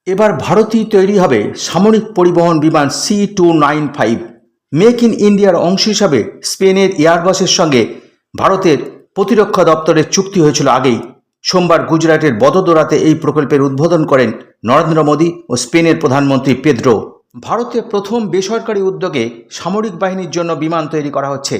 এবার ভারতেই তৈরি হবে সামরিক পরিবহন বিমান C-295। মেক ইন ইন্ডিয়ার অংশ হিসাবে স্পেনের এয়ারবাসের সঙ্গে ভারতের প্রতিরক্ষা দপ্তরের চুক্তি হয়েছিল আগেই। সোমবার গুজরাটের বদোদরাতে এই প্রকল্পের উদ্বোধন করেন নরেন্দ্র মোদী ও স্পেনের প্রধানমন্ত্রী পেদ্রো। ভারতে প্রথম বেসরকারি উদ্যোগে সামরিক বাহিনীর জন্য বিমান তৈরি করা হচ্ছে।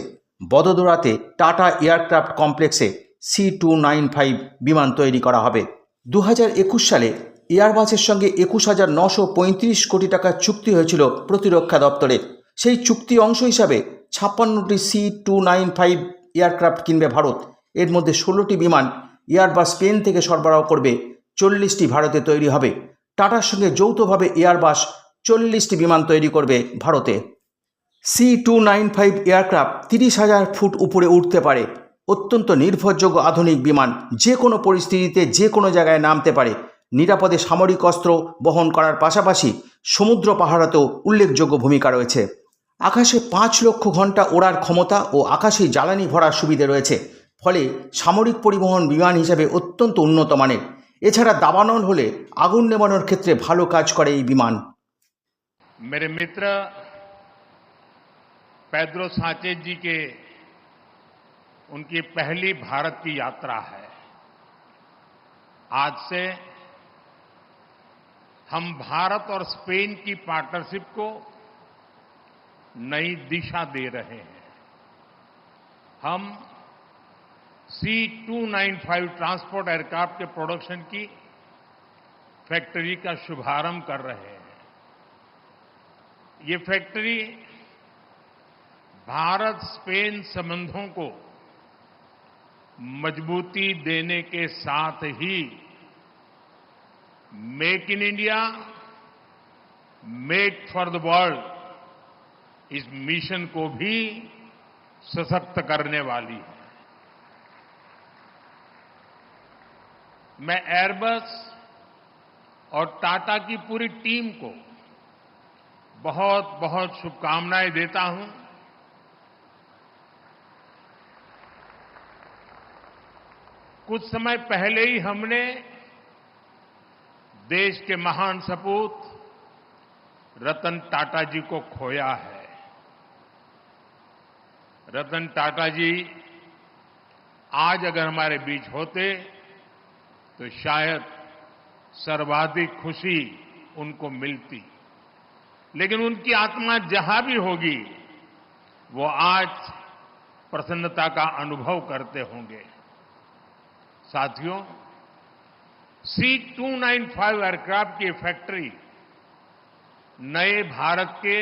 বদোদরাতে টাটা এয়ারক্রাফট কমপ্লেক্সে C-295 বিমান তৈরি করা হবে। 2021 সালে এয়ারবাসের সঙ্গে 21,935 কোটি টাকার চুক্তি হয়েছিল প্রতিরক্ষা দপ্তরে। সেই চুক্তি অংশ হিসাবে 56টি C-295 এয়ারক্রাফট কিনবে ভারত। এর মধ্যে 16টি বিমান এয়ারবাস স্পেন থেকে সরবরাহ করবে, 40টি ভারতে তৈরি হবে। টাটার সঙ্গে যৌথভাবে এয়ারবাস 40টি বিমান তৈরি করবে ভারতে। C-295 এয়ারক্রাফট 30,000 ফুট উপরে উঠতে পারে। অত্যন্ত নির্ভরযোগ্য আধুনিক বিমান, যে কোনো পরিস্থিতিতে যে কোনো জায়গায় নামতে পারে। নিরাপদে সামরিক অস্ত্র বহন করার পাশাপাশি সমুদ্র পাহারাতেও উল্লেখযোগ্য ভূমিকা রয়েছে। আকাশে 5 লক্ষ ঘন্টা ওড়ার ক্ষমতা ও আকাশে জ্বালানি ভরার সুবিধে রয়েছে, ফলে সামরিক পরিবহন বিমান হিসেবে অত্যন্ত উন্নত মানের। এছাড়া দাবানল হলে আগুন নেভানোর ক্ষেত্রে ভালো কাজ করে এই বিমান। मेरे मित्र पेड्रो सांचेज जी के उनकी पहली भारत की यात्रा है। आज से हम भारत और स्पेन की पार्टनरशिप को नई दिशा दे रहे हैं। हम C-295 ट्रांसपोर्ट एयरक्राफ्ट के प्रोडक्शन की फैक्ट्री का शुभारंभ कर रहे हैं। ये फैक्ट्री भारत स्पेन संबंधों को मजबूती देने के साथ ही make in India, make for the world इस मिशन को भी सशक्त करने वाली है। मैं एयरबस और टाटा की पूरी टीम को बहुत बहुत शुभकामनाएं देता हूं। कुछ समय पहले ही हमने देश के महान सपूत रतन टाटा जी को खोया है। रतन टाटा जी आज अगर हमारे बीच होते तो शायद सर्वाधिक खुशी उनको मिलती, लेकिन उनकी आत्मा जहां भी होगी वो आज प्रसन्नता का अनुभव करते होंगे। साथियों, C-295 एयरक्राफ्ट की फैक्ट्री नए भारत के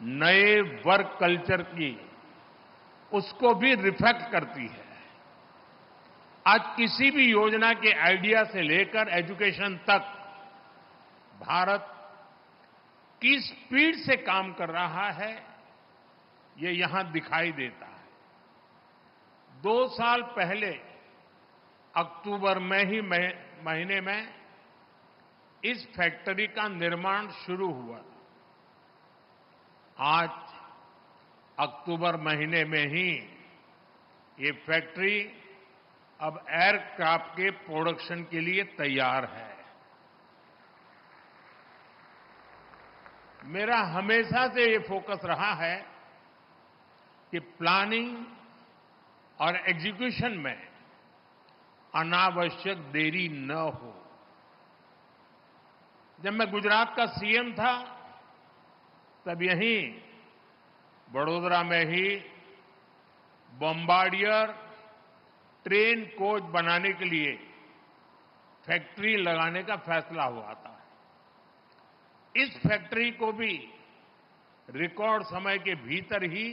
नए वर्क कल्चर की उसको भी रिफ्लेक्ट करती है। आज किसी भी योजना के आइडिया से लेकर एजुकेशन तक भारत किस स्पीड से काम कर रहा है ये यहां दिखाई देता है। 2 साल पहले अक्टूबर में ही महीने में इस फैक्ट्री का निर्माण शुरू हुआ। आज अक्टूबर महीने में ही ये फैक्ट्री अब एयरक्राफ्ट के प्रोडक्शन के लिए तैयार है। मेरा हमेशा से ये फोकस रहा है कि प्लानिंग और एग्जीक्यूशन में अनावश्यक देरी न हो। जब मैं गुजरात का सीएम था तब यहीं बड़ोदरा में ही बॉम्बार्डियर ट्रेन कोच बनाने के लिए फैक्ट्री लगाने का फैसला हुआ था। इस फैक्ट्री को भी रिकॉर्ड समय के भीतर ही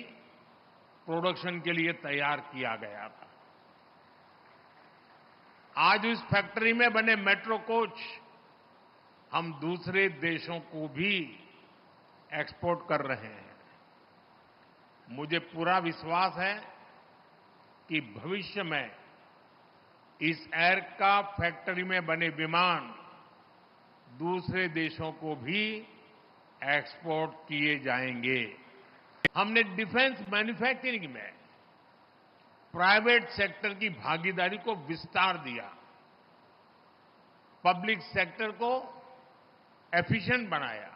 प्रोडक्शन के लिए तैयार किया गया था। आज इस फैक्ट्री में बने मेट्रो कोच हम दूसरे देशों को भी एक्सपोर्ट कर रहे हैं। मुझे पूरा विश्वास है कि भविष्य में इस एयरक्राफ्ट फैक्ट्री में बने विमान दूसरे देशों को भी एक्सपोर्ट किए जाएंगे। हमने डिफेंस मैन्युफैक्चरिंग में प्राइवेट सेक्टर की भागीदारी को विस्तार दिया। पब्लिक सेक्टर को एफिशिएंट बनाया।